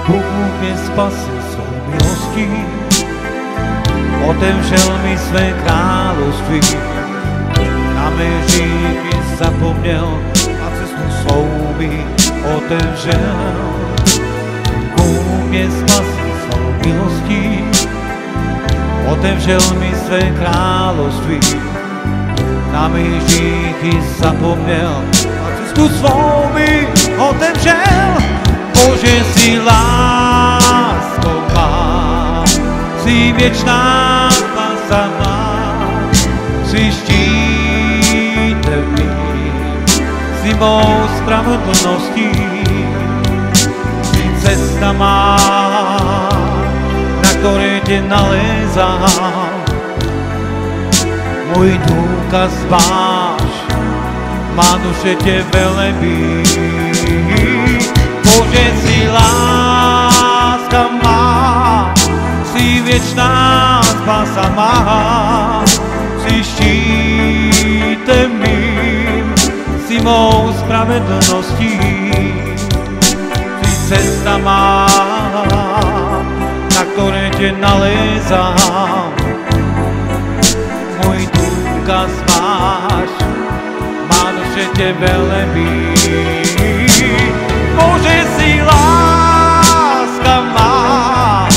Bůh mě spasil svou milostí, otevřel mi své království. Na mé hříchy zapomněl a cestu svou mi otevřel. Bůh mě spasil svou milostí, otevřel mi své království. Na mé hříchy zapomněl a cestu svou mi otevřel. Bože, si láskou má, si věčná spása má, si štítem mým, si mou spravedlností, si cesta má, na které tě nalézám. Můj důkaz máš, má duše tě velebí. Bože, si láska má, si věčná spása má, si štítem mým, si mou spravedlností, si cesta má, na které tě nalézám. Můj důkaz máš, má duše tě velebí. Bože, si láska má,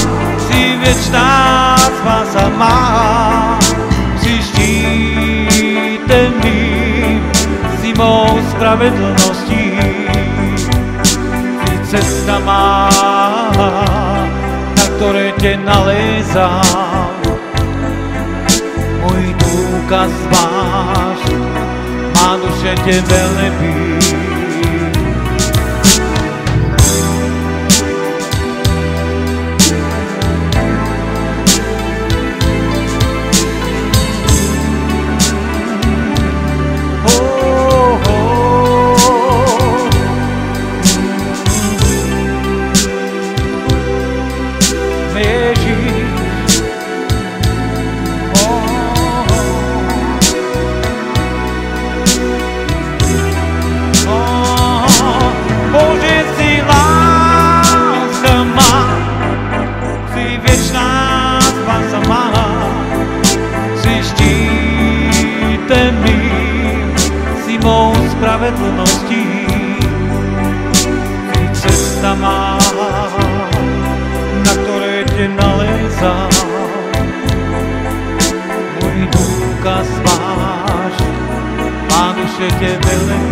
si věčná spása má, si štítem mým, si mou spravedlností, si cesta má, na které tě nalézám. Můj důkaz máš, má duše tě velebí. Spravedlností, si cesta má, na které tě nalézám. Můj důkaz máš, má duše tě velebí.